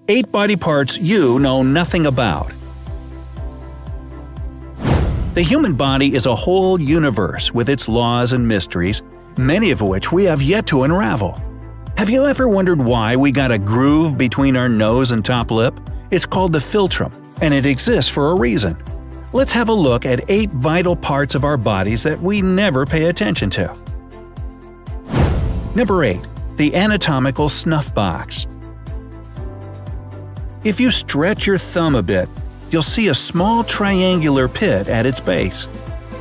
8 body parts you know nothing about. The human body is a whole universe with its laws and mysteries, many of which we have yet to unravel. Have you ever wondered why we got a groove between our nose and top lip? It's called the philtrum, and it exists for a reason. Let's have a look at 8 vital parts of our bodies that we never pay attention to. Number 8. The anatomical snuff box. If you stretch your thumb a bit, you'll see a small triangular pit at its base.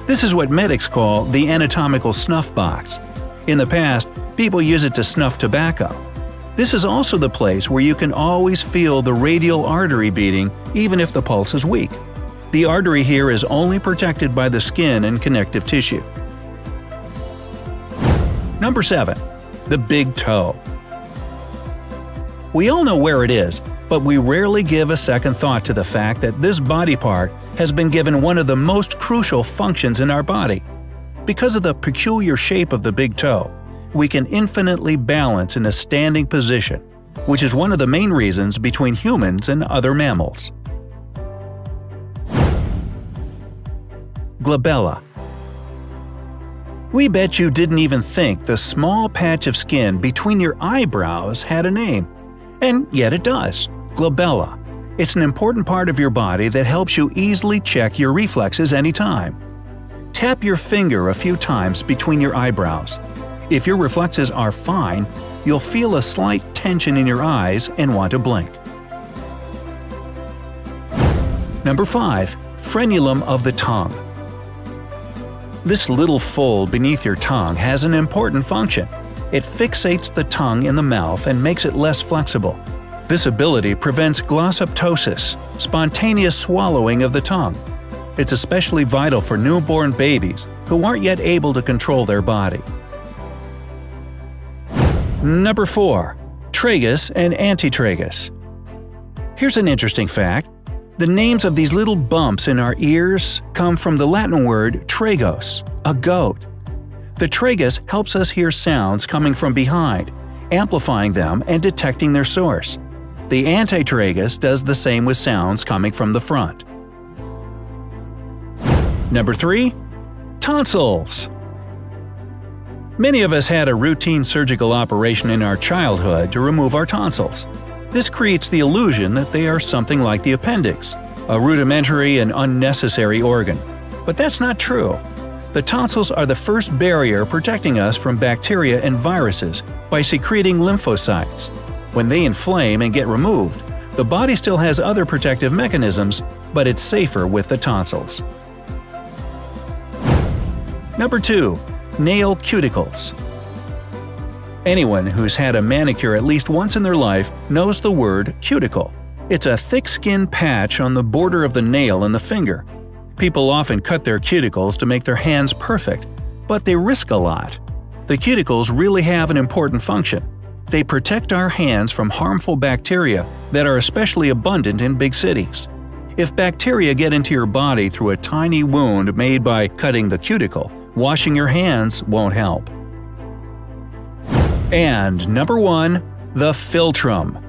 This is what medics call the anatomical snuff box. In the past, people used it to snuff tobacco. This is also the place where you can always feel the radial artery beating even if the pulse is weak. The artery here is only protected by the skin and connective tissue. Number 7. The big toe. We all know where it is, but we rarely give a second thought to the fact that this body part has been given one of the most crucial functions in our body. Because of the peculiar shape of the big toe, we can infinitely balance in a standing position, which is one of the main reasons between humans and other mammals. Glabella. We bet you didn't even think the small patch of skin between your eyebrows had a name. And yet it does. Glabella. It's an important part of your body that helps you easily check your reflexes anytime. Tap your finger a few times between your eyebrows. If your reflexes are fine, you'll feel a slight tension in your eyes and want to blink. Number 5. Frenulum of the tongue. This little fold beneath your tongue has an important function. It fixates the tongue in the mouth and makes it less flexible. This ability prevents glossoptosis, spontaneous swallowing of the tongue. It's especially vital for newborn babies who aren't yet able to control their body. Number 4. Tragus and antitragus. Here's an interesting fact. The names of these little bumps in our ears come from the Latin word tragos, a goat. The tragus helps us hear sounds coming from behind, amplifying them and detecting their source. The antitragus does the same with sounds coming from the front. Number 3. Tonsils. Many of us had a routine surgical operation in our childhood to remove our tonsils. This creates the illusion that they are something like the appendix, a rudimentary and unnecessary organ. But that's not true. The tonsils are the first barrier protecting us from bacteria and viruses by secreting lymphocytes. When they inflame and get removed, the body still has other protective mechanisms, but it's safer with the tonsils. Number 2. Nail cuticles. Anyone who's had a manicure at least once in their life knows the word cuticle. It's a thick skin patch on the border of the nail in the finger. People often cut their cuticles to make their hands perfect, but they risk a lot. The cuticles really have an important function. They protect our hands from harmful bacteria that are especially abundant in big cities. If bacteria get into your body through a tiny wound made by cutting the cuticle, washing your hands won't help. And number 1. The philtrum.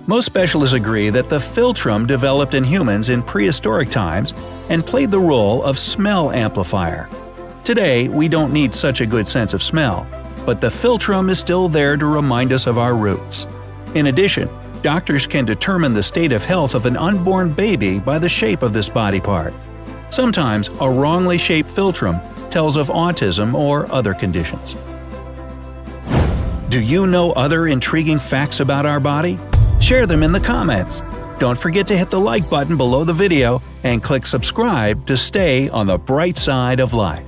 Most specialists agree that the philtrum developed in humans in prehistoric times and played the role of smell amplifier. Today, we don't need such a good sense of smell, but the philtrum is still there to remind us of our roots. In addition, doctors can determine the state of health of an unborn baby by the shape of this body part. Sometimes a wrongly shaped philtrum tells of autism or other conditions. Do you know other intriguing facts about our body? Share them in the comments. Don't forget to hit the like button below the video and click subscribe to stay on the bright side of life.